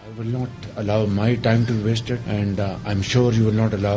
I will not allow my time to be wasted and I'm sure you will not allow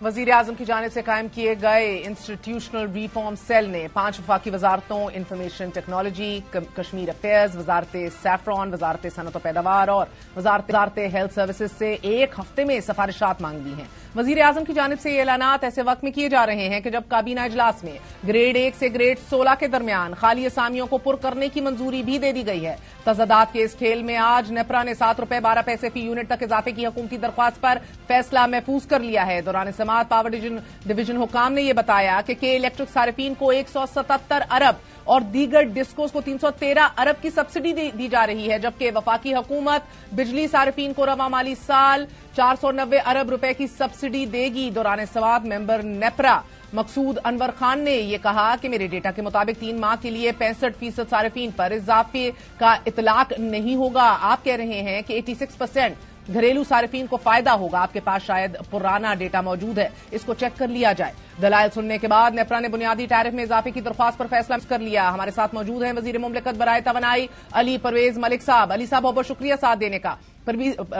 وزیر اعظم کی جانب سے قائم کیے گئے انسٹیٹیوشنل ریفارم سیل نے 5 وفاقی وزارتوں انفارمیشن ٹیکنالوجی، کشمیر افیئرز، وزارت سیفران، وزارت صنعت و پیداوار اور وزارت ہیلتھ سروسز سے ایک ہفتے میں سفارشات مانگ لی ہیں۔ وزیر اعظم کی جانب سے یہ اعلانات ایسے وقت میں کیے جا رہے ہیں کہ جب کابینہ اجلاس میں گریڈ 1 سے گریڈ 16 کے درمیان خالی اسامیوں کو پر کرنے کی منظوری بھی دے دی گئی ہے۔ تضادات کے اس کھیل میں آج نیپرا نے 7 روپے 12 پیسے فی یونٹ تک اضافے کی حکومتی درخواست پر فیصلہ محفوظ کر لیا ہے۔ دوران سماعت پاور ڈویژن حکام نے یہ بتایا کہ الیکٹرک صارفین کو 177 ارب اور دیگر ڈسکوز کو 313 ارب کی سبسڈی دی جا رہی ہے، جبکہ وفاقی حکومت بجلی صارفین کو رواں مالی سال 490 ارب روپے کی سبسڈی دے گی۔ دوران سماعت ممبر نیپرا مقصود انور خان نے یہ کہا کہ میرے ڈیٹا کے مطابق 3 ماہ کے لیے 65% صارفین پر اضافے کا اطلاق نہیں ہوگا۔ آپ کہہ رہے ہیں کہ 86% گھریلو صارفین کو فائدہ ہوگا۔ آپ کے پاس شاید پرانا ڈیٹا موجود ہے، اس کو چیک کر لیا جائے۔ دلائل سننے کے بعد نیپرا نے بنیادی ٹیرف میں اضافے کی درخواست پر فیصلہ کر لیا۔ ہمارے ساتھ موجود ہیں وزیر مملکت برائے توانائی علی پرویز ملک صاحب۔ علی صاحب، بہت بہت شکریہ ساتھ دینے کا۔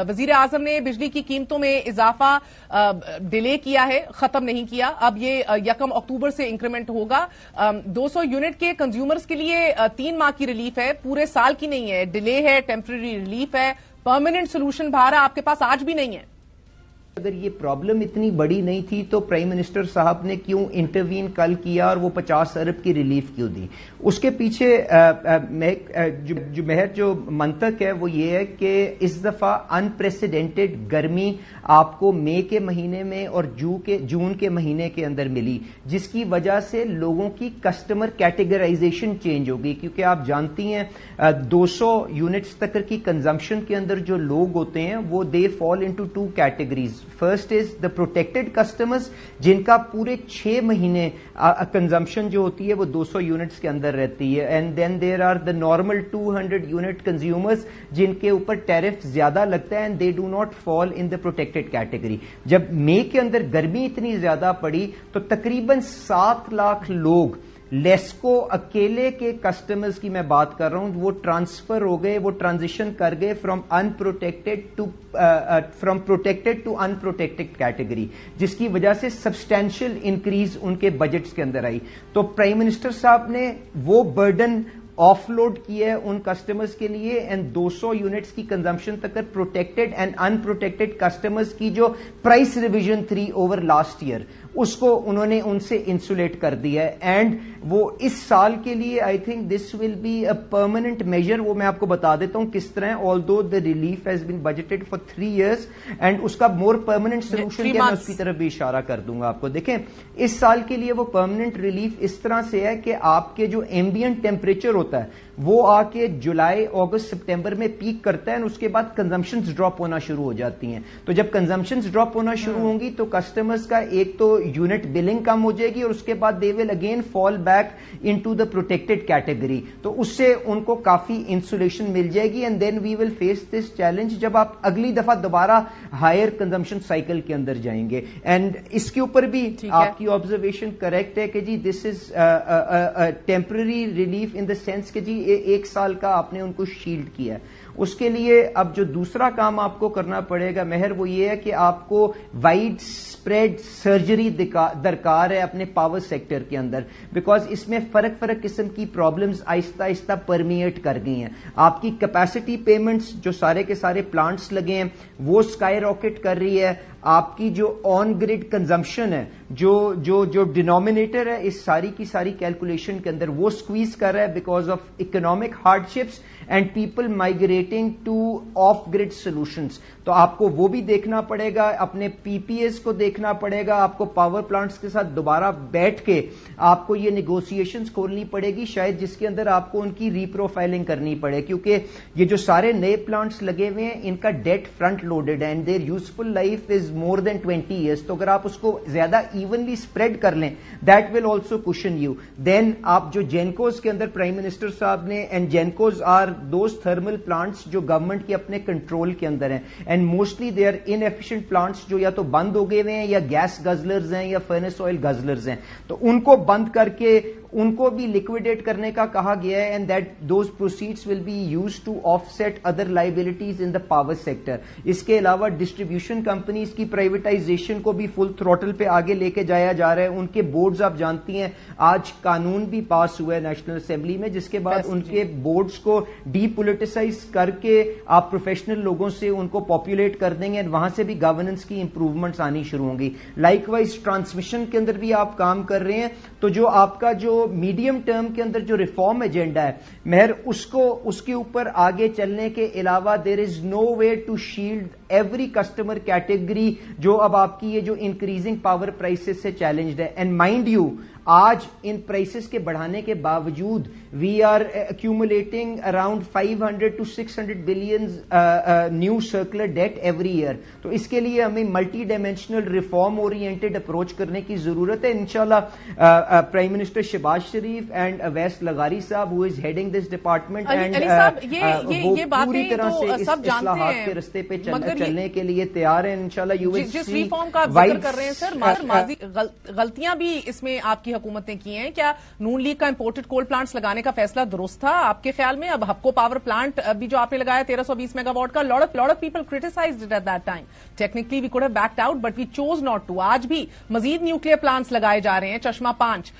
وزیر اعظم نے بجلی کی قیمتوں میں اضافہ ڈیلے کیا ہے، ختم نہیں کیا، اب یہ 1 اکتوبر سے انکریمنٹ ہوگا۔ 200 یونٹ کے کنزیومرز کے لیے 3 ماہ کی ریلیف ہے، پورے سال کی نہیں ہے، ڈیلے ہے، ٹیمپرری ریلیف ہے، پرماننٹ سولوشن بھارا آپ کے پاس آج بھی نہیں ہے۔ اگر یہ پرابلم اتنی بڑی نہیں تھی تو پرائم منسٹر صاحب نے کیوں انٹروین کل کیا اور وہ 50 ارب کی ریلیف کیوں دی؟ اس کے پیچھے جو منطق ہے وہ یہ ہے کہ اس دفعہ انپریسیڈنٹڈ گرمی آپ کو مئی کے مہینے میں اور جون کے مہینے کے اندر ملی، جس کی وجہ سے لوگوں کی کسٹمر کیٹیگرائزیشن چینج ہو گئی، کیونکہ آپ جانتی ہیں 200 یونٹس تک کی کنزمپشن کے اندر جو لوگ ہوتے ہیں وہ they fall into 2 categories. First is the protected customers, جن کا پورے 6 مہینے کنزمپشن جو ہوتی ہے وہ 200 یونٹس کے اندر رہتی ہے، and then there are the normal 200 unit consumers جن کے اوپر ٹیرف زیادہ لگتا ہے and they do not fall in the protected category. جب مئی کے اندر گرمی اتنی زیادہ پڑی تو تقریباً 7 لاکھ لوگ لیسکو اکیلے کے کسٹمرز کی میں بات کر رہا ہوں، وہ ٹرانسفر ہو گئے، وہ ٹرانزیشن کر گئے from protected to unprotected category, جس کی وجہ سے سبسٹینشیل انکریز ان کے بجٹس کے اندر آئی۔ تو پرائم منسٹر صاحب نے وہ برڈن آف لوڈ کیا ہے ان کسٹمرز کے لیے، اینڈ 200 یونٹس کی کنزمپشن تک protected and unprotected customers کی جو price revision 3 over last year, اس کو انہوں نے ان سے انسولیٹ کر دیا ہے، اینڈ وہ اس سال کے لیے I think this will be a permanent measure. وہ میں آپ کو بتا دیتا ہوں کس طرح، although the relief has been budgeted for 3 years and اس کا مور پرماننٹ سولوشن کیا، میں اس کی طرف بھی اشارہ کر دوں گا آپ کو۔ دیکھیں اس سال کے لیے وہ پرماننٹ ریلیف اس طرح سے ہے کہ آپ کے جو ایمبینٹ ٹیمپریچر ہوتا ہے وہ آ کے جولائی، اگست، سپٹمبر میں پیک کرتا ہے، اس کے بعد کنزمپشنز ڈراپ ہونا شروع ہو جاتی ہیں۔ تو جب کنزمپشنز ڈراپ ہونا شروع ہوں گی تو کسٹمرز کا ایک تو یونٹ بلنگ کم ہو جائے گی اور اس کے بعد they will again fall back into the protected category, تو اس سے ان کو کافی انسولیشن مل جائے گی، and then we will face this challenge جب آپ اگلی دفعہ دوبارہ ہائر کنزمپشن سائیکل کے اندر جائیں گے۔ اینڈ اس کے اوپر بھی آپ کی آبزرویشن کریکٹ ہے کہ جی this is temporary relief in the sense کہ جی 1 سال کا آپ نے ان کو شیلڈ کیا ہے۔ اس کے لیے اب جو دوسرا کام آپ کو کرنا پڑے گا مہر، وہ یہ ہے کہ آپ کو وائڈ اسپریڈ سرجری درکار ہے اپنے پاور سیکٹر کے اندر، بیکاز اس میں فرق قسم کی پرابلمز آہستہ آہستہ پرمیٹ کر گئی ہیں۔ آپ کی کیپیسٹی پیمنٹس جو سارے کے سارے پلانٹس لگے ہیں وہ اسکائی راکٹ کر رہی ہے، آپ کی جو آن گریڈ کنزمپشن ہے، جو ڈینومینیٹر ہے اس ساری کی ساری کیلکولیشن کے اندر وہ سکویز کر رہا ہے because of economic hardships and people migrating to off grid solutions. تو آپ کو وہ بھی دیکھنا پڑے گا، اپنے پی پی ایز کو دیکھنا پڑے گا، آپ کو پاور پلانٹس کے ساتھ دوبارہ بیٹھ کے آپ کو یہ نیگوسیشنز کھولنی پڑے گی شاید، جس کے اندر آپ کو ان کی ری پروفائلنگ کرنی پڑے، کیونکہ یہ جو سارے نئے پلانٹس لگے ہوئے ہیں ان کا ڈیٹ فرنٹ لوڈڈ ہے and their useful life is more than 20 years. تو اگر آپ اس کو زیادہ ایونلی اسپریڈ کر لیں that will also cushion you. Then آپ جو جینکوز کے اندر پرائم منسٹر صاحب نے، and GENCOs are those thermal plants جو گورنمنٹ کے اپنے کنٹرول کے اندر ہیں، and mostly they are inefficient plants جو یا تو بند ہو گئے ہوئے ہیں یا گیس گزلرز ہیں یا فرنس آئل گزلرز ہیں، تو ان کو بند کر کے ان کو بھی liquidate کرنے کا کہا گیا ہے, and that those proceeds will be used to offset other liabilities in the power sector. اس کے علاوہ ڈسٹریبیوشن کمپنیز کی پرائیویٹائزیشن کو بھی فل تھروٹل پہ آگے لے کے جایا جا رہا ہے. ان کے بورڈز آپ جانتی ہیں آج قانون بھی پاس ہوا ہے نیشنل اسمبلی میں, جس کے بعد ان کے بورڈز کو ڈی پولیٹیسائز کر کے آپ پروفیشنل لوگوں سے ان کو پاپولیٹ کر دیں گے, وہاں سے بھی گورننس کی امپروومنٹس آنی شروع ہوں گی. لائک وائز ٹرانسمیشن کے اندر بھی آپ کام کر رہے ہیں, تو جو آپ کا جو میڈیم ٹرم کے اندر جو ریفارم ایجنڈا ہے مہر, اس کے اوپر آگے چلنے کے علاوہ there is no way to shield every customer category جو اب آپ کی یہ جو انکریزنگ پاور پرائسز سے چیلنجڈ ہے. اینڈ مائنڈ یو آج ان پرائسز کے بڑھانے کے باوجود we are accumulating around 500 to 600 billion new circular debt every year. تو اس کے لیے ہمیں multi dimensional reform oriented approach کرنے کی ضرورت ہے. انشاءاللہ prime minister Shehbaz Sharif and Awais لغاری صاحب ہو از ہیڈنگ دس ڈپارٹمنٹ وہ پوری طرح سے اس اصلاحات کے رستے پہ چلنے کے لیے تیار ہیں. انشاءاللہ یو ول سی جس ریفارم کا آپ ذکر کر رہے ہیں سر, ماضی غلطیاں بھی اس میں آپ کی حکومت نے کی ہیں. کیا نون لیگ کا امپورٹڈ کول پلانٹس لگانے کا فیصلہ درست تھا آپ کے خیال میں؟ اب ہپکو پاور پلانٹ بھی جو آپ نے لگایا 1320 میگا واٹ کا, lot of people criticised it at that time. Technically we could have backed out but we chose not to. آج بھی مزید نیوکلیر پلانٹس لگائے جا رہے ہیں. چشمہ 5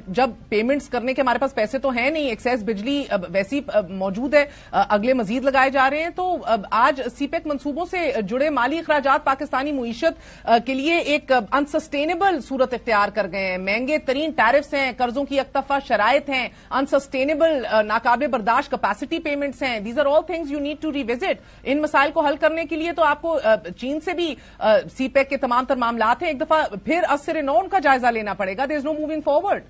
جب پیمنٹس کرنے کے ہمارے پاس پیسے تو ہیں نہیں, ایکسیس بجلی ویسی موجود ہے, اگلے مزید لگائے جا رہے ہیں. تو آج سی پیک منصوبوں سے جڑے مالی اخراجات پاکستانی معیشت کے لیے ایک انسسٹینیبل صورت اختیار کر گئے ہیں. مہنگے ترین ٹیرفس ہیں, قرضوں کی یکطرفہ شرائط ہیں, انسسٹینیبل ناقابل برداشت کیپیسٹی پیمنٹس ہیں. These are all things you need to revisit. ان مسائل کو حل کرنے کے لیے تو آپ کو چین سے بھی سی پیک کے تمام تر معاملات ہیں, ایک دفعہ پھر اثر نو ان کا جائزہ لینا پڑے گا. دیر از نو موونگ فارورڈ.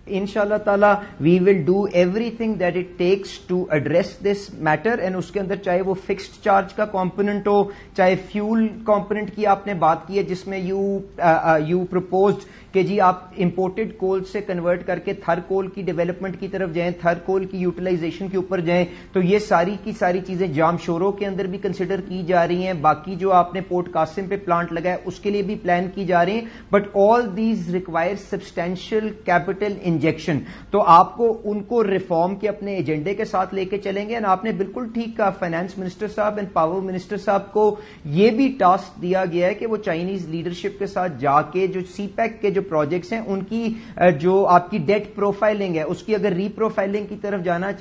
انشاءاللہ تعالی we will do everything that it takes to address this matter. And اس کے اندر چاہے وہ فکسڈ چارج کا کمپوننٹ ہو, چاہے فیول کمپوننٹ کی آپ نے بات کی ہے جس میں یو پرپوزڈ کہ جی آپ امپورٹڈ کول سے کنورٹ کر کے تھر کول کی ڈیولپمنٹ کی طرف جائیں, تھر کول کی یوٹیلائزیشن کے اوپر جائیں. تو یہ ساری کی ساری چیزیں جام شوروں کے اندر بھی کنسیڈر کی جا رہی ہیں. باقی جو آپ نے پورٹ قاسم پہ پلانٹ لگایا اس کے لیے بھی پلان کی جا رہی ہیں. But all these require substantial capital injection. تو آپ کو ان کو ریفارم کے اپنے ایجنڈے کے ساتھ لے کے چلیں گے. آپ نے بالکل ٹھیک کہا, فائنانس منسٹر صاحب اینڈ پاور منسٹر صاحب کو یہ بھی ٹاسک دیا گیا ہے کہ وہ چائنیز لیڈرشپ کے ساتھ جا کے جو سی پیک کے جو پروجیکٹس ہیں ان کی جو آپ کی ڈیٹ پروفائلنگ ہے اس کی اگر ری پروفائلنگ کی طرف جانا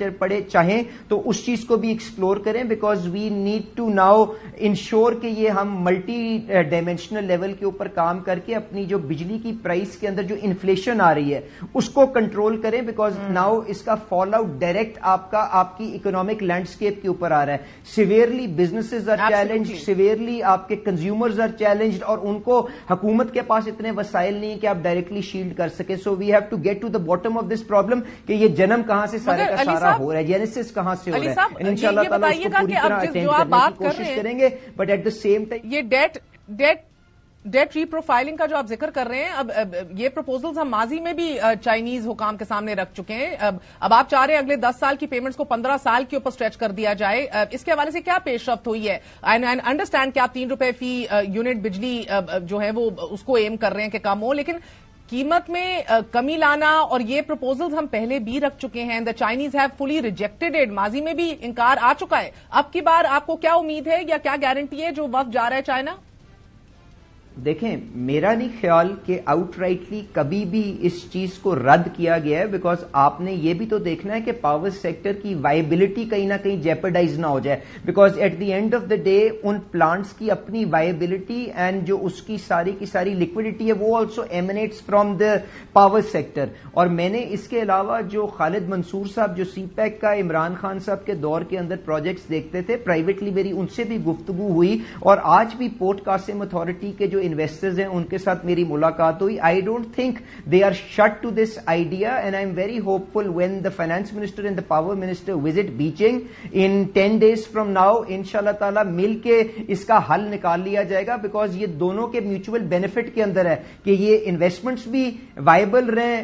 چاہیں تو اس چیز کو بھی ایکسپلور کریں. Because we need to now ensure کہ یہ ہم ملٹی ڈائمینشنل لیول کے اوپر کام کر کے اپنی جو بجلی کی پرائس کے اندر جو انفلیشن آ رہی ہے اس کو کنٹرول کریں. بیکاز ناؤ اس کا فال آؤٹ ڈائریکٹ آپ کی اکنامک لینڈسکیپ کے اوپر آ رہا ہے. Severely businesses are challenged, severely آپ کے کنزیومرز آر چیلنجڈ, اور ان کو حکومت کے پاس اتنے وسائل نہیں کہ آپ ڈائریکٹلی شیلڈ کر سکے. So we have to get to the bottom of this problem کہ یہ جنم کہاں سے سارے کا سارا ہو رہا ہے, جینیسس کہاں سے ہو رہا ہے. انشاءاللہ تعالیٰ اس کو پوری طرح اٹینڈ کرنے کی کوشش کریں گے. But at the same time یہ ڈیٹ ری پروفائلنگ کا جو آپ ذکر کر رہے ہیں, اب یہ پروپوزلز ہم ماضی میں بھی چائنیز حکام کے سامنے رکھ چکے ہیں. اب آپ چاہ رہے ہیں اگلے 10 سال کی پیمنٹس کو 15 سال کے اوپر اسٹریچ کر دیا جائے. اس کے حوالے سے کیا پیش رفت ہوئی ہے؟ آئی انڈرسٹینڈ کہ آپ 3 روپے فی یونٹ بجلی جو ہے وہ اس کو ایم کر رہے ہیں کہ کم ہو, لیکن قیمت میں کمی لانا, اور یہ پروپوزلز ہم پہلے بھی رکھ چکے ہیں. The Chinese have fully rejected it. ماضی میں بھی انکار آ چکا ہے. اب کی بار آپ کو کیا امید ہے یا کیا گارنٹی ہے جو وقت جا رہا ہے چائنا؟ دیکھیں, میرا نہیں خیال کہ آؤٹ رائٹلی کبھی بھی اس چیز کو رد کیا گیا ہے. بیکاز آپ نے یہ بھی تو دیکھنا ہے کہ پاور سیکٹر کی وائبلٹی کہیں نہ کہیں جیپرڈائز نہ ہو جائے. Because at the end of the day ان پلانٹس کی اپنی وائبلٹی اینڈ جو اس کی ساری لکوڈیٹی ہے وہ also emanates from the power sector. اور میں نے اس کے علاوہ جو خالد منصور صاحب جو سی پیک کا عمران خان صاحب کے دور کے اندر پروجیکٹس دیکھتے تھے, پرائیویٹلی میری ان سے بھی گفتگو ہوئی, اور آج بھی پورٹ قاسم اتھارٹی کے جو انویسٹرز ہیں ان کے ساتھ میری ملاقات ہوئی. I don't think they are shut to this idea, and I am very hopeful when the finance minister and the power minister visit Beijing in 10 days from now. انشاءاللہ تعالی مل کے اس کا حل نکال لیا جائے گا. بیکاز یہ دونوں کے میوچل بینیفٹ کے اندر ہے کہ یہ انویسٹمنٹس بھی وائبل رہیں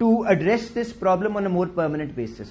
to address this problem on a more permanent basis.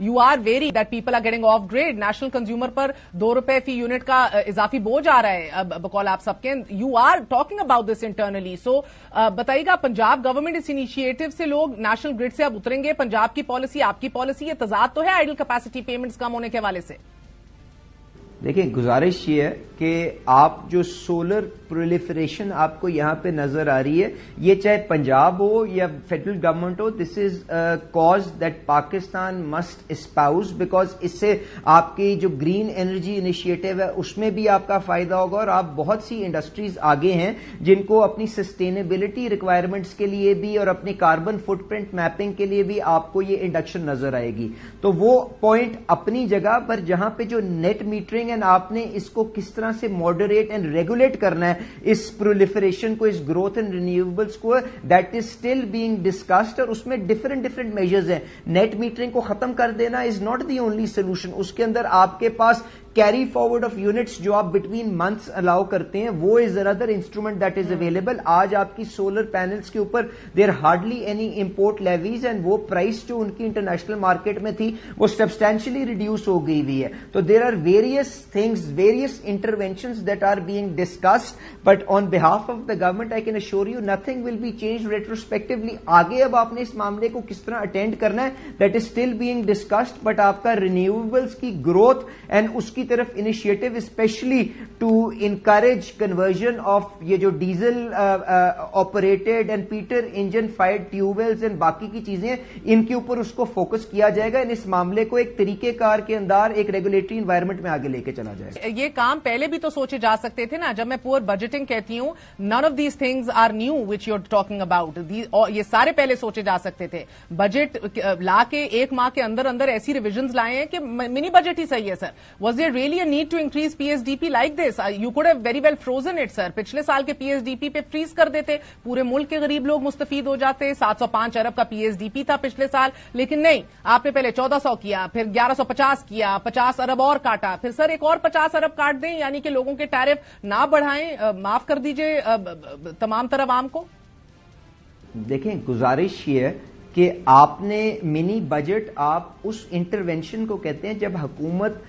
You are wary that people are getting off grid. National consumer پر ₹2 فی یونٹ کا اضافی بوجھ آ رہا ہے بقول آپ سب کے. You are talking about this internally. So بتائیے گا, پنجاب گورنمنٹ اس انیشیٹو سے لوگ نیشنل گرڈ سے اب اتریں گے؟ پنجاب کی پالیسی, آپ کی پالیسی, یہ تضاد تو ہے آئیڈل کیپیسٹی پیمنٹس کم ہونے کے حوالے سے؟ دیکھیں, گزارش یہ ہے کہ آپ جو سولر پرولیفریشن آپ کو یہاں پہ نظر آ رہی ہے, یہ چاہے پنجاب ہو یا فیڈرل گورنمنٹ ہو, this is cause that Pakistan must espouse, because اس سے آپ کی جو گرین انرجی انیشیٹو ہے اس میں بھی آپ کا فائدہ ہوگا, اور آپ بہت سی انڈسٹریز آگے ہیں جن کو اپنی سسٹینیبلٹی ریکوائرمنٹس کے لیے بھی اور اپنی کاربن فٹ پرنٹ میپنگ کے لیے بھی آپ کو یہ انڈکشن نظر آئے گی. تو وہ پوائنٹ اپنی جگہ پر, جہاں پہ جو نیٹ میٹرنگ اینڈ آپ نے اس کو کس طرح سے ماڈریٹ اینڈ ریگولیٹ کرنا ہے, اس پرولیفریشن کو, اس گروتھ اینڈ رینیویبلس کو, that is still being discussed, اور اس میں ڈفرنٹ میجرز ہیں. نیٹ میٹرنگ کو ختم کر دینا is not the only solution. اس کے اندر آپ کے پاس کیری فارورڈ آف یونٹس جو آپ بٹوین منتھس الاؤ کرتے ہیں, وہ is another instrument that is available. آج آپ کی سولر پینلز کے اوپر there hardly any import levies, and وہ پرائس جو ان کی انٹرنیشنل مارکیٹ میں تھی وہ سبسٹینشلی ریڈیوس ہو گئی ہوئی ہے. تو there are various things, various interventions that are being discussed, but on behalf of the government I can assure you nothing will be change retrospectively. آگے اب آپ نے اس معاملے کو کس طرح اٹینڈ کرنا ہے, that is still being discussed, but آپ کا رینیویبلس کی گروتھ اینڈ اس کی طرف initiative specially to encourage conversion of یہ جو diesel operated and petrol engine fired tube wells and باقی کی چیزیں, ان کے اوپر اس کو فوکس کیا جائے گا, اس معاملے کو ایک طریقہ کار کے اندر ایک ریگولیٹری انوائرمنٹ میں آگے لے کے چلا جائے گا. یہ کام پہلے بھی تو سوچے جا سکتے تھے نا. جب میں پور بجٹنگ کہتی ہوں, none of these things are new which you are talking about, یہ سارے پہلے سوچے جا سکتے تھے. بجٹ لا کے 1 ماہ کے اندر ایسی ریویژنز لائے ہیں کہ منی بجٹ ہی صحیح ہے. Sir, was there really a need to increase PSDP like this? You could have very well frozen it, sir. پچھلے سال کے PSDP پہ فریز کر دیتے, پورے ملک کے غریب لوگ مستفید ہو جاتے. 705 ارب کا PSDP تھا پچھلے سال, لیکن نہیں, آپ نے پہلے 1400 کیا, پھر 1150 کیا, 50 ارب اور کاٹا, پھر سر ایک اور 50 ارب کاٹ دیں, یعنی کہ لوگوں کے ٹیرف نہ بڑھائیں, معاف کر دیجئے تمام طرح عوام کو. دیکھیں, گزارش یہ ہے کہ آپ نے منی بجٹ, آپ اس انٹرونشن کو کہتے ہیں جب حکومت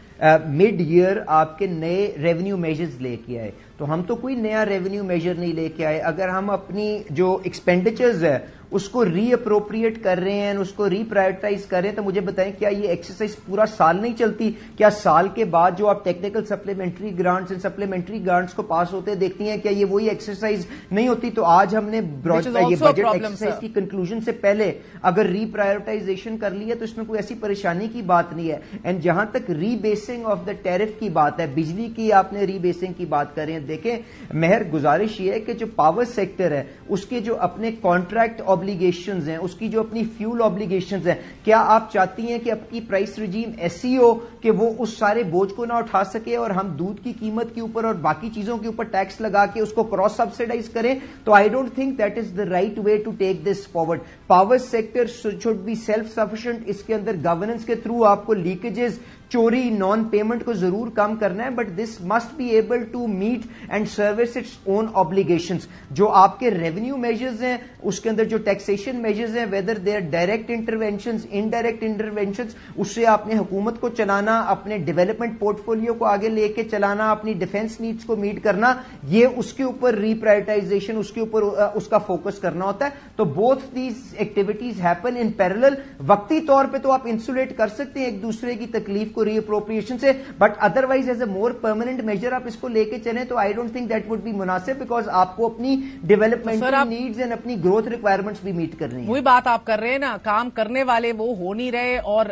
مڈ ایئر آپ کے نئے ریونیو میجرز لے کے آئے. تو ہم تو کوئی نیا ریونیو میجر نہیں لے کے آئے. اگر ہم اپنی جو ایکسپینڈیچرز ہے اس کو ری اپروپریٹ کر رہے ہیں, اس کو ری پرائرٹائز کر رہے ہیں, تو مجھے بتائیں کیا یہ ایکسرسائز پورا سال نہیں چلتی؟ کیا سال کے بعد جو آپ technical supplementary grants and supplementary grants کو پاس ہوتے دیکھتی ہیں, کیا یہ وہی ایکسرسائز نہیں ہوتی؟ تو آج ہم نے یہ بجٹ ایکسرسائز کی کنکلوژن سے پہلے اگر ری پرائرٹائزیشن کر لی ہے تو اس میں کوئی ایسی پریشانی کی بات نہیں ہے. اینڈ جہاں تک ری بیسنگ آف دا ٹیرف کی بات ہے, بجلی کی آپ نے ری بیسنگ کی بات کر رہے ہیں, دیکھیں مہر, گزارش یہ ہے کہ جو پاور سیکٹر ہے اس کے جو اپنے کانٹریکٹ آبلیگیشنز ہیں, اس کی جو اپنی فیول آبلیگیشنز ہیں, کیا آپ چاہتی ہیں کہ اپنی پرائس رجیم ایسی ہو کہ وہ اس سارے بوجھ کو نہ اٹھا سکے اور ہم دودھ کی قیمت کے اوپر اور باقی چیزوں کے اوپر ٹیکس لگا کے اس کو کراس سبسیڈائز کریں؟ تو I don't think that is the right way to take this forward. Power sector should be self sufficient. اس کے اندر گورننس کے تھرو آپ کو لیکیجز, چوری, نان پیمنٹ کو ضرور کم کرنا ہے, but this must be able to meet and service its own obligations. جو آپ کے ریونیو میجرز ہیں اس کے اندر جو ٹیکسیشن میجرز ہیں, whether they are direct interventions, indirect interventions, اس سے آپ نے حکومت کو چلانا, اپنے ڈیولپمنٹ پورٹ فولیو کو آگے لے کے چلانا, اپنی ڈیفنس نیڈز کو میٹ کرنا, یہ اس کے اوپر ری پرائرٹائزیشن, اس کے اوپر اس کا فوکس کرنا ہوتا ہے. تو both these activities happen in parallel. وقتی طور پہ تو آپ انسولیٹ کر سکتے ہیں ایک دوسرے کی تکلیف کو ری اپروپریشن سے, but otherwise as a more permanent measure آپ اس کو لے کے چلیں تو I don't think that would be مناسب, بیکاز آپ کو اپنی ڈیولپمنٹل نیڈز اینڈ اپنی گروتھ ریکوائرمنٹس بھی میٹ کرنی ہے. وہی بات آپ کر رہے ہیں نا, کام کرنے والے وہ ہو نہیں رہے, اور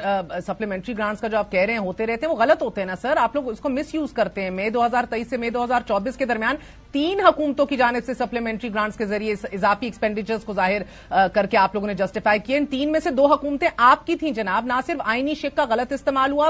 سپلیمنٹری گرانٹس کا جو آپ کہہ رہے ہیں ہوتے رہتے ہیں, وہ غلط ہوتے ہیں نا سر. آپ لوگ اس کو مس یوز کرتے ہیں. مئی 2023 سے مئی 2024 کے درمیان 3 حکومتوں کی جانب سے سپلیمنٹری گرانٹس کے ذریعے اضافی ایکسپینڈیچرز کو ظاہر کر کے آپ لوگوں نے جسٹیفائی کیے. ان 3 میں سے 2 حکومتیں آپ کی تھیں جناب. نہ صرف آئینی شک کا غلط استعمال ہوا,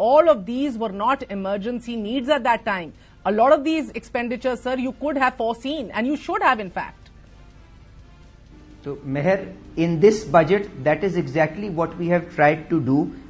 all of these were not emergency needs at that time. A lot of these expenditures, sir, you could have foreseen and you should have in fact. So, Meher, in this budget, that is exactly what we have tried to do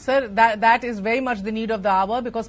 Sir, that is very much the need of the hour because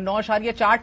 9.4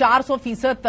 400%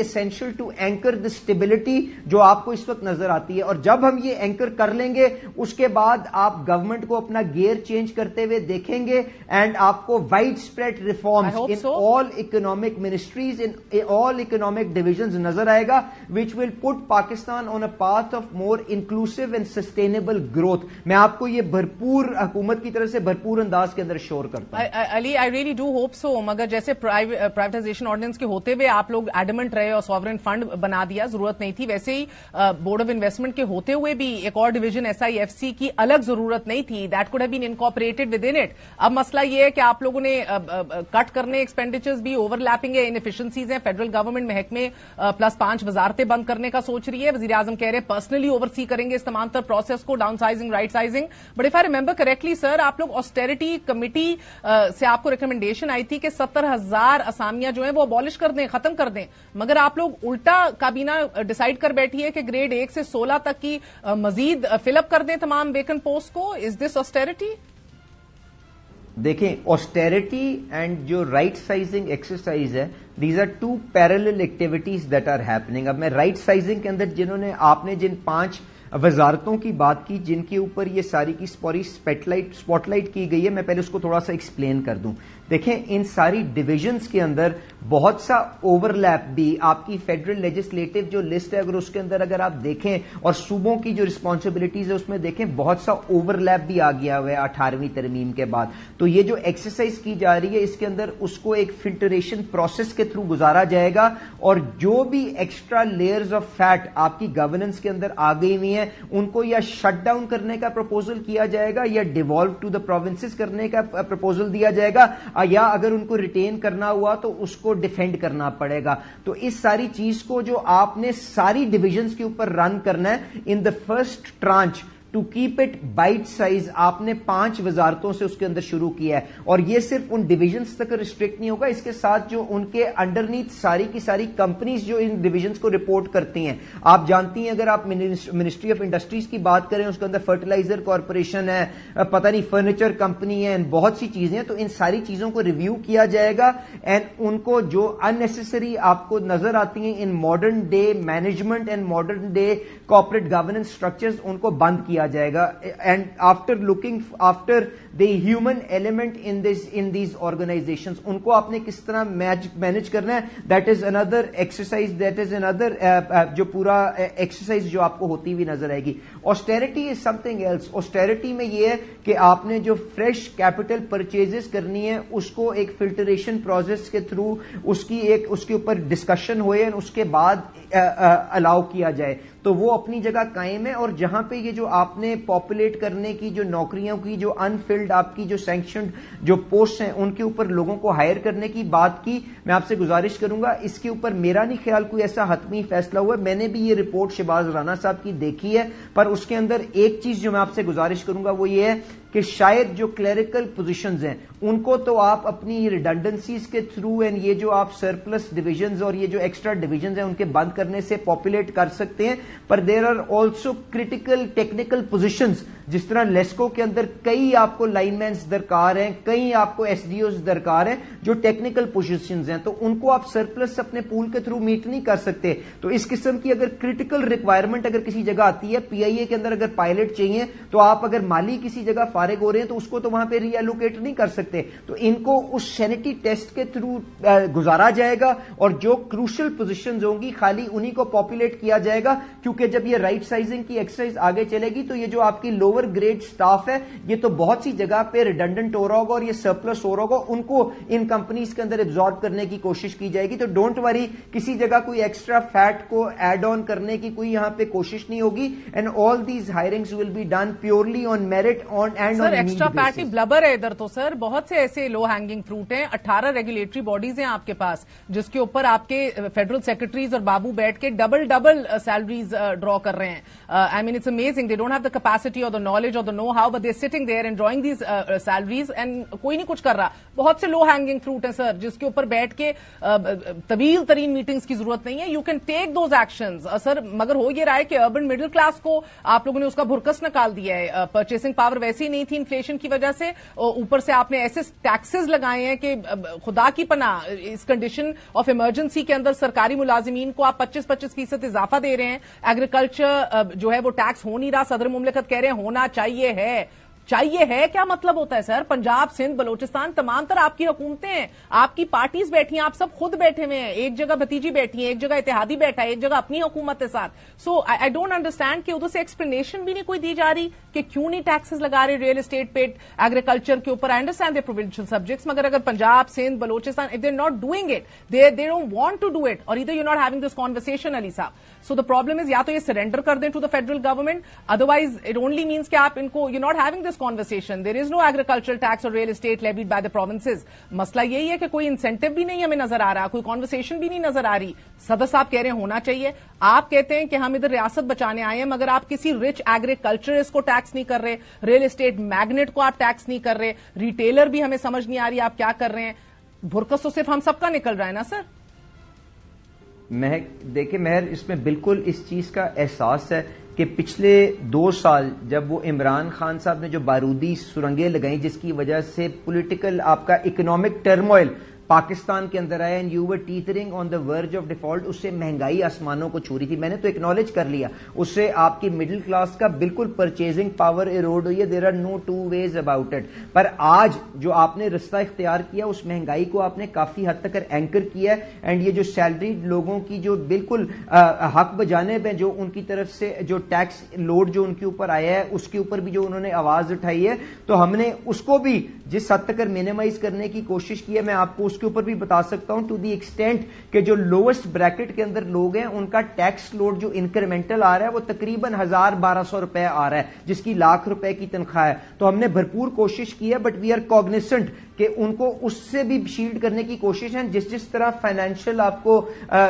essential to anchor the stability جو آپ کو اس وقت نظر آتی ہے. اور جب ہم یہ اینکر کر لیں گے اس کے بعد آپ گورنمنٹ کو اپنا گیئر چینج کرتے ہوئے دیکھیں گے اینڈ آپ کو wide spread reforms in all economic ministries in all economic divisions نظر آئے گا which will put Pakistan on a path of more inclusive and sustainable growth. میں آپ کو یہ بھرپور حکومت کی طرف سے بھرپور انداز کے اندر شور کرتا ہوں. علی I really do hope so. مگر جیسے پرائیویٹائزیشن آرڈیننس کے ہوتے ہوئے آپ لوگ ایڈمنٹ رہے اور سوورن فنڈ بنا دیا, ضرورت نہیں تھی, ویسے ہی بورڈ آف انویسٹمنٹ کے ہوتے ہوئے بھی ایک اور ڈویژن SIFC کی الگ ضرورت نہیں تھی. That could have been incorporated with in it. اب مسئلہ یہ ہے کہ آپ لوگوں نے کٹ کرنے ایکسپینڈیچرز بھی اوور لیپنگ ہے, انفیشنسیز ہیں. فیڈرل گورنمنٹ محکمے +5 وزارتیں بند کرنے کا سوچ رہی ہے. وزیر اعظم کہہ رہے پرسنلی اوور سی کریں گے اس تمام تر پروسیس کو, downsizing, rightsizing. But if I remember correctly sir, آپ لوگ آسٹیریٹی کمیٹی سے آپ کو ریکمنڈیشن آئی تھی کہ 70,000 اسامیاں جو ہیں وہ ابالش کر دیں, ختم کر دیں, مگر آپ لوگ الٹا کابینہ ڈیسائیڈ کر بیٹھی ہے کہ گریڈ 1 سے 16 تک کی مزید فل اپ کر دیں تمام ویکن پوسٹ کو. از دس آسٹیریٹی؟ دیکھیں, آسٹیریٹی اینڈ جو رائٹ سائزنگ ایکسرسائز ہے, these are 2 parallel activities that are happening. اب میں رائٹ سائزنگ کے اندر جنہوں نے آپ نے جن 5 وزارتوں کی بات کی جن کے اوپر یہ ساری کی اسپاٹ لائٹ کی گئی ہے, میں پہلے اس کو تھوڑا سا ایکسپلین کر دوں. دیکھیں, ان ساری ڈویژنز کے اندر بہت سا اوور لیپ بھی آپ کی فیڈرل لیجسلیٹو جو لسٹ ہے اگر اس کے اندر اگر آپ دیکھیں اور صوبوں کی جو رسپانسبلٹیز ہے اس میں دیکھیں بہت سا اوور لیپ بھی آ گیا ہوا ہے 18ویں ترمیم کے بعد. تو یہ جو ایکسرسائز کی جا رہی ہے اس کے اندر اس کو ایک فلٹریشن پروسیس کے تھرو گزارا جائے گا, اور جو بھی ایکسٹرا لیئرز آف فیٹ آپ کی گورننس کے اندر آ گئی ہوئی ہیں ان کو یا شٹ ڈاؤن کرنے کا پروپوزل کیا جائے گا یا ڈیوالو ٹو دا پروونسز کرنے کا پروپوزل دیا جائے گا, یا اگر ان کو ریٹین کرنا ہوا تو اس کو ڈیفینڈ کرنا پڑے گا. تو اس ساری چیز کو جو آپ نے ساری ڈویژنز کے اوپر رن کرنا ہے in the first tranche to keep it bite size, آپ نے 5 وزارتوں سے اس کے اندر شروع کیا ہے. اور یہ صرف ان ڈویژنز تک ریسٹرکٹ نہیں ہوگا, اس کے ساتھ جو ان کے انڈرنیتھ ساری کی ساری کمپنیز جو ان ڈویژنز کو رپورٹ کرتی ہیں, آپ جانتی ہیں اگر آپ منسٹری آف انڈسٹریز کی بات کریں اس کے اندر فرٹیلائزر کارپوریشن ہے, پتہ نہیں فرنیچر کمپنی ہے, بہت سی چیزیں ہیں. تو ان ساری چیزوں کو ریویو کیا جائے گا اینڈ ان کو جو اننیسیسری آپ کو نظر آتی ہیں in modern day management and modern day corporate governance structures ان کو بند کیا جائے گا. And after looking after the human element in these organisations, ان کو آپ نے کس طرح مینج کرنا ہے, that is another exercise, that is another جو پورا ایکسرسائز جو آپ کو ہوتی ہوئی نظر آئے گی. آسٹیریٹی از سم تھنگ ایلس. آسٹیریٹی میں یہ ہے کہ آپ نے جو فریش کیپٹل پرچیزز کرنی ہے اس کو ایک فلٹریشن پروسیس کے تھرو اس کے اوپر ڈسکشن ہوئے اور اس کے بعد الاؤ کیا جائے. تو وہ اپنی جگہ قائم ہے. اور جہاں پہ یہ جو آپ نے پاپولیٹ کرنے کی جو نوکریوں کی جو انفلڈ آپ کی جو سینکشنڈ جو پوسٹ ہیں ان کے اوپر لوگوں کو ہائر کرنے کی بات کی, میں آپ سے گزارش کروں گا اس کے اوپر میرا نہیں خیال کوئی ایسا حتمی فیصلہ ہوا ہے. میں نے بھی یہ رپورٹ شہباز رانا صاحب کی دیکھی ہے, پر اس کے اندر ایک چیز جو میں آپ سے گزارش کروں گا وہ یہ ہے کہ شاید جو کلیریکل پوزیشنز ہیں ان کو تو آپ اپنی ریڈنڈنسیز کے تھرو اینڈ یہ جو آپ سرپلس ڈویژنز اور یہ جو ایکسٹرا ڈویژنز ہیں ان کے بند کرنے سے پاپولیٹ کر سکتے ہیں, پر there are also critical technical positions جس طرح لیسکو کے اندر کئی آپ کو لائن مینز درکار ہیں, کئی آپ کو ایس ڈی اوز درکار ہیں جو ٹیکنیکل پوزیشنز ہیں, تو ان کو آپ سرپلس اپنے پول کے تھرو میٹ نہیں کر سکتے. تو اس قسم کی اگر کریٹیکل ریکوائرمنٹ اگر کسی جگہ آتی ہے, پی آئی اے کے اندر اگر پائلٹ چاہیے تو آپ اگر مالی کسی جگہ فارغ ہو رہے ہیں تو اس کو تو وہاں پہ ری ایلوکیٹ نہیں کر سکتے. تو ان کو اس سینیٹی ٹیسٹ کے تھرو گزارا جائے گا اور جو کروشل پوزیشنز ہوں گی خالی انہی کو پاپولیٹ کیا جائے گا, کیونکہ جب یہ رائٹ سائزنگ کی ایکسرسائز آگے چلے گی تو یہ جو آپ کی لوور گریڈ سٹاف ہے یہ تو بہت سی جگہ پہ ریڈنڈنٹ ہو رہا ہوگا اور یہ سرپلس ہو رہا ہوگا, ان کو ان کمپنیز کے اندر ایبزارب کرنے کی کوشش کی جائے گی. تو ڈونٹ وری, کسی جگہ کوئی ایکسٹرا فیٹ کو ایڈ آن کرنے کی کوئی یہاں پہ کوشش نہیں ہوگی. And all these hirings will be done purely on merit and on extra fat blubber ہے ادھر. تو سر بہت سے ایسے لو ہینگنگ فروٹ ہیں, 18 ریگولیٹری باڈیز ہیں آپ کے پاس جس کے اوپر آپ کے فیڈرل سیکرٹریز اور بابو بیٹھ کے ڈبل سیلریز ڈرا کر رہے ہیں. I mean, it's amazing. They don't have the capacity or the knowledge or the know-how, but they're sitting there and drawing these salaries and کوئی نہیں کچھ کر رہا. بہت سے لو ہینگنگ فروٹ ہیں سر جس کے اوپر بیٹھ کے طویل ترین میٹنگز کی ضرورت نہیں ہے. You can take those actions sir, مگر ہو یہ رہا ہے کہ اربن مڈل کلاس کو آپ لوگوں نے اس کا بھرکس نکال دیا ہے. پرچیسنگ پاور ویسے ہی نہیں نہیں تھی انفلیشن کی وجہ سے, اوپر سے آپ نے ایسے ٹیکسز لگائے ہیں کہ خدا کی پناہ اس کنڈیشن آف ایمرجنسی کے اندر سرکاری ملازمین کو آپ 25% اضافہ دے رہے ہیں. ایگریکلچر جو ہے وہ ٹیکس ہو نہیں رہا, صدر مملکت کہہ رہے ہیں ہونا چاہیے ہے. چاہیے ہے کیا مطلب ہوتا ہے سر؟ پنجاب, سندھ, بلوچستان تمام تر آپ کی حکومتیں ہیں, آپ کی پارٹیز بیٹھی ہیں, آپ سب خود بیٹھے ہوئے ہیں, ایک جگہ بھتیجی بیٹھی ہیں, ایک جگہ اتحادی بیٹھا ہے, ایک جگہ اپنی حکومت کے ساتھ. سو آئی ڈونٹ انڈرسٹینڈ کہ ادھر سے ایکسپلینیشن بھی نہیں کوئی دی جا رہی کہ کیوں نہیں ٹیکسز لگا رہے ریئل اسٹیٹ پہ, ایگریکلچر کے اوپر. I understand they provincial subjects, مگر اگر Punjab, Sindh, Balochistan if they not doing it, they don't want to do it, اور ادھر you not having this conversation Ali صاحب. سو دا پرابلم از یا تو یہ سرینڈر کر دیں to the federal government, otherwise it only means کہ آپ ان کو you not having this conversation. There is no agricultural tax اور real estate levied by the provinces. مسئلہ یہی ہے کہ کوئی انسینٹو بھی نہیں ہمیں نظر آ رہا, کوئی کانورسیشن بھی نہیں نظر آ رہی. صدر صاحب کہہ رہے ہیں ہونا چاہیے, آپ کہتے ہیں کہ ہم ادھر ریاست بچانے آئے ہیں, مگر آپ کسی رچ ایگریکلچرسٹ کو ٹیکس نہیں کر رہے, ریئل اسٹیٹ میگنیٹ کو آپ ٹیکس نہیں کر رہے, ریٹیلر بھی ہمیں سمجھ نہیں آ رہی آپ کیا کر رہے ہیں. بھرکس تو صرف ہم سب کا نکل رہا ہے نا سر. دیکھیں مہر, اس میں بالکل اس چیز کا احساس ہے کہ پچھلے 2 سال جب وہ عمران خان صاحب نے جو بارودی سرنگیں لگائیں جس کی وجہ سے پولیٹیکل آپ کا اکنامک ٹرموائل پاکستان کے اندر آیا, and you were teetering on the verge of default, اس سے مہنگائی آسمانوں کو چھو رہی تھی. میں نے تو ایکنالج کر لیا, اس سے آپ کی مڈل کلاس کا بالکل پرچیزنگ پاور ایروڈ ہوئی ہے. There are no two ways about it. پر آج جو آپ نے رستہ اختیار کیا, اس مہنگائی کو آپ نے کافی حد تک اینکر کیا ہے, اینڈ یہ جو سیلریڈ لوگوں کی جو بالکل حق بجانب ہے, جو ان کی طرف سے جو ٹیکس لوڈ جو ان کے اوپر آیا ہے, اس کے اوپر بھی جو انہوں نے آواز اٹھائی ہے, تو ہم نے اس کو بھی جس حد تک مینیمائز کرنے کی کوشش کی ہے. میں آپ کو اس کے اوپر بھی بتا سکتا ہوں ٹو دی ایکسٹینٹ کہ جو لوئسٹ بریکٹ کے اندر لوگ ہیں ان کا ٹیکس لوڈ جو انکریمنٹل آ رہا ہے وہ تقریباً 1200 روپے آ رہا ہے, جس کی ₹1,00,000 کی تنخواہ ہے. تو ہم نے بھرپور کوشش کی ہے, بٹ وی آر کوگنیسنٹ کہ ان کو اس سے بھی شیلڈ کرنے کی کوشش ہے. جس طرح فائنینشیل آپ کو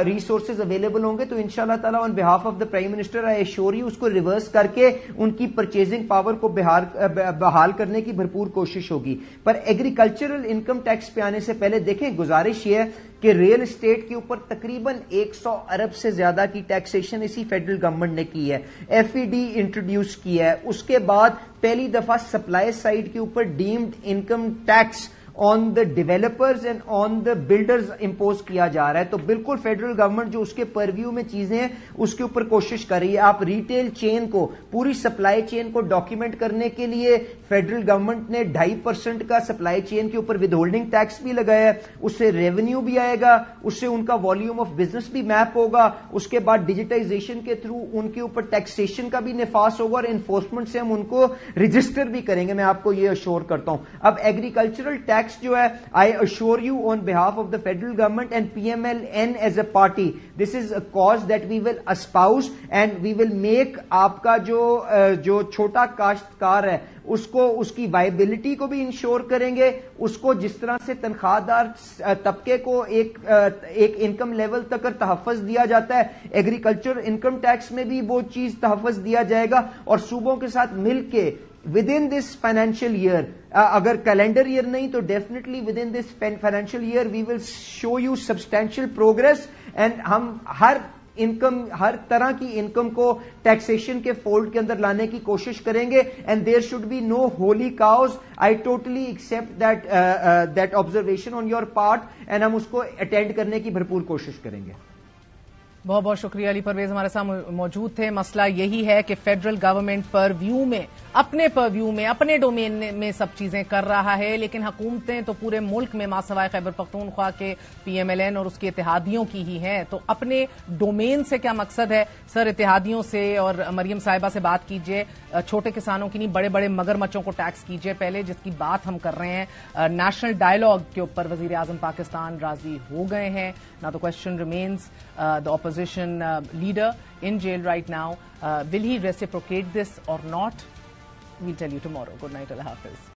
ریسورسز اویلیبل ہوں گے, تو انشاءاللہ تعالیٰ on behalf of the prime minister I assure you اس کو ریورس کر کے ان کی پرچیزنگ پاور کو بحال کرنے کی بھرپور کوشش ہوگی. پر ایگریکلچرل انکم ٹیکس پہ آنے سے پہلے دیکھیں, گزارش یہ ہے کہ ریئل اسٹیٹ کے اوپر تقریباً 100 ارب سے زیادہ کی ٹیکسیشن اسی فیڈرل گورنمنٹ نے کی ہے. ایف ای ڈی انٹروڈیوس کیا ہے, اس کے بعد پہلی دفعہ سپلائی سائڈ کے اوپر deemed income tax on the developers and on the builders impose کیا جا رہا ہے. تو بالکل فیڈرل گورنمنٹ جو اس کے پرویو میں چیزیں ہیں اس کے اوپر کوشش کر رہی ہے. آپ ریٹیل چین کو, پوری سپلائی چین کو ڈاکیومنٹ کرنے کے لیے فیڈرل گورنمنٹ نے 2.5% کا سپلائی چین کے اوپر ود ہولڈنگ ٹیکس بھی لگایا ہے. اس سے ریونیو بھی آئے گا, اس سے ان کا والیوم آف بزنس بھی میپ ہوگا. اس کے بعد ڈیجیٹائزیشن کے تھرو ان کے اوپر ٹیکسیشن کا بھی نفاذ ہوگا, اور انفورسمنٹ سے ہم ان کو رجسٹر بھی کریں گے. میں آپ کو یہ اشور کرتا ہوں. اب ایگریکلچرل ٹیکس جو ہے, I assure you on behalf of the federal government and PMLN as a party, this is a cause that we will espouse and we will make آپ کا جو چھوٹا کاشتکار ہے اس کو اس کی وائبلٹی کو بھی انشور کریں گے. اس کو جس طرح سے تنخواہ دار طبقے کو ایک انکم لیول تک تحفظ دیا جاتا ہے, ایگریکلچر انکم ٹیکس میں بھی وہ چیز تحفظ دیا جائے گا. اور صوبوں کے ساتھ مل کے within this financial year, اگر کیلنڈر ایئر نہیں تو definitely within this financial year we will show you substantial progress, and ہم ہر طرح کی انکم کو ٹیکسیشن کے فولڈ کے اندر لانے کی کوشش کریں گے. And there should be no holy cows. I totally accept that observation on your part, and ہم اس کو اٹینڈ کرنے کی بھرپور کوشش کریں گے. بہت بہت شکریہ. علی پرویز ہمارے ساتھ موجود تھے. مسئلہ یہی ہے کہ فیڈرل گورنمنٹ پرویو میں, اپنے پرویو میں, اپنے ڈومین میں سب چیزیں کر رہا ہے, لیکن حکومتیں تو پورے ملک میں ماسوائے خیبر پختونخوا کے PMLN اور اس کے اتحادیوں کی ہی ہیں. تو اپنے ڈومین سے کیا مقصد ہے سر؟ اتحادیوں سے اور مریم صاحبہ سے بات کیجئے. چھوٹے کسانوں کی نہیں, بڑے بڑے مگر مچھوں کو ٹیکس کیجئے پہلے, جس کی بات ہم کر رہے ہیں. نیشنل ڈائیلاگ کے اوپر وزیر اعظم پاکستان راضی ہو گئے ہیں. Now the question remains, the opposition leader in jail right now, will he reciprocate this or not? We'll tell you tomorrow. Good night, Allah Hafiz.